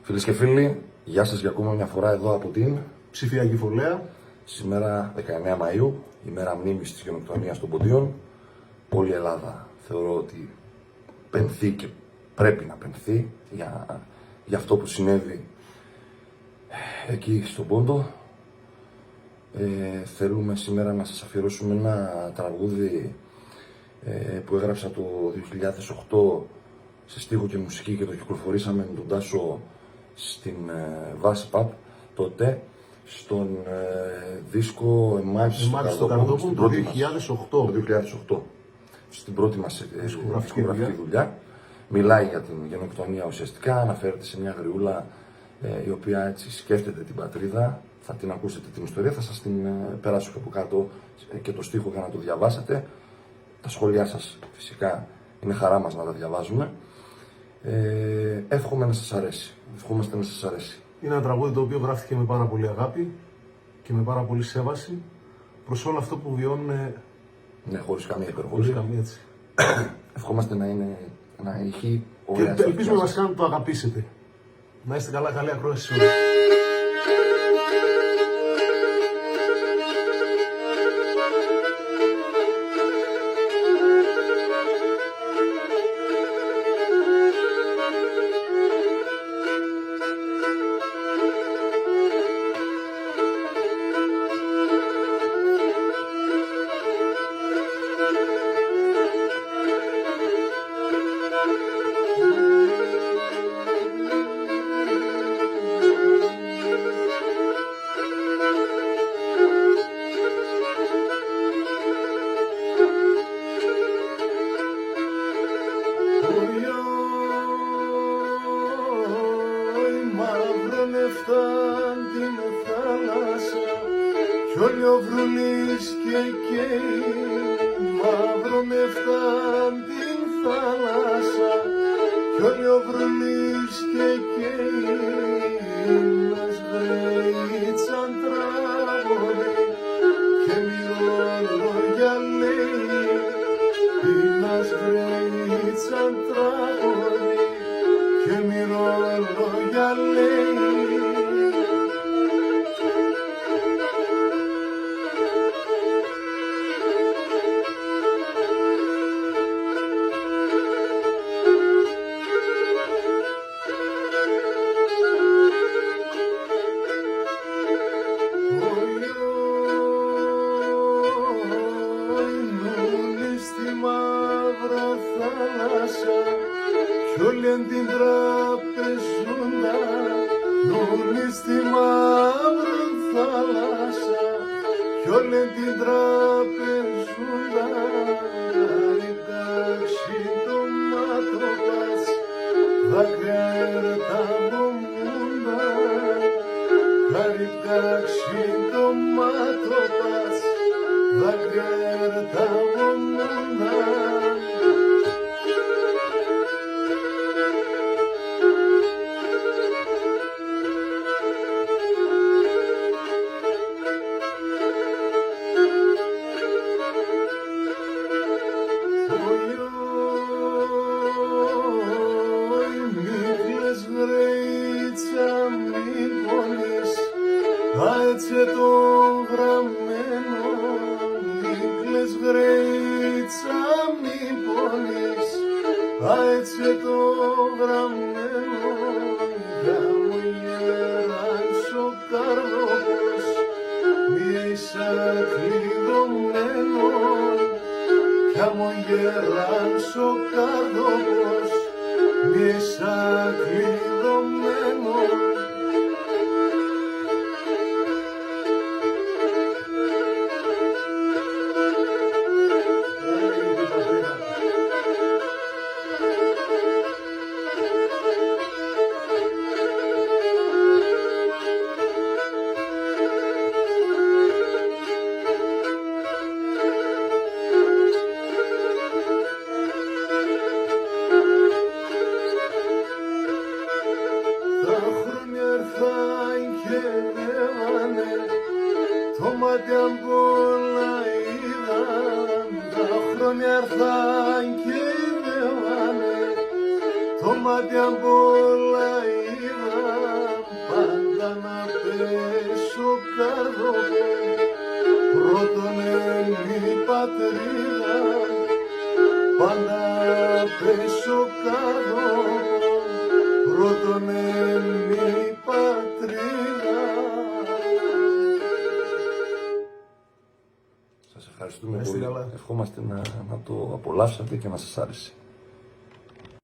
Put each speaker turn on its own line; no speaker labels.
Φίλες και φίλοι, γεια σας για ακόμα μια φορά εδώ από την
Ψηφιακή Φωλέα.
Σήμερα 19 Μαΐου, ημέρα μνήμης της γενοκτονίας των Ποντίων. Όλη η Ελλάδα θεωρώ ότι πενθεί και πρέπει να πενθεί για αυτό που συνέβη εκεί στον Πόντο. Θέλουμε σήμερα να σας αφιερώσουμε ένα τραγούδι που έγραψα το 2008 σε στίχο και μουσική και το κυκλοφορήσαμε με τον Τάσο στην Βάση Pub τότε, στον δίσκο Εμάψη
στο Καρδόπουλο το 2008.
Στην πρώτη μας δισκογραφική δουλειά. Μιλάει για την γενοκτονία ουσιαστικά, αναφέρεται σε μια γριούλα η οποία έτσι σκέφτεται την πατρίδα. Θα την ακούσετε την ιστορία, θα σας την περάσω από κάτω και το στίχο για να το διαβάσετε. Τα σχόλιά σας φυσικά είναι χαρά μας να τα διαβάζουμε. Εύχομαι να σας αρέσει. Ευχόμαστε να σας αρέσει.
Είναι ένα τραγούδι το οποίο γράφτηκε με πάρα πολύ αγάπη και με πάρα πολύ σέβαση προς όλο αυτό που βιώνουμε.
Ναι, χωρίς καμία υπερβολή.
Έτσι.
Ευχόμαστε να έχει ωραία.
Και ελπίζουμε βασικά να το αγαπήσετε. Να είστε καλά, καλή ακρόαση σε όλους.
Την θάλασσα κι όλοι ο βρουλής και μαύρο νεφτάν την θάλασσα κι όλοι ο βρουλής και μας βρέιτσαν τραγωδί και μυρόλογια λέει μας βρέιτσαν τραγωδί και μυρόλογια λέει. Κι όλοι εν την τραπεζούντα νουλί στη μαύρη θάλασσα κι όλοι εν την τραπεζούντα ρητάξει το μάτωπας δάκρυα μομούντα ρητάξει το μάτωπας δάκρυα μομούντα. Έτσι το γραμμένο, νίκλες γρέιτσα μη πονείς. Έτσι το γραμμένο, για μου γεράς ο καρδόπος, μίσα κλειδωμένο. Για μου γεράς ο καρδόπος, μίσα κλειδωμένο. Το μάτι πολλά είδαν, τα χρόνια έρθαν και δεύανε. Το μάτι πολλά είδαν, πατρίδα, πάντα πέσω κάτω, πρώτον η πατρίδα.
Σας ευχαριστούμε
Να είστε
πολύ.
καλά.
Ευχόμαστε να το απολαύσατε και να σας άρεσε.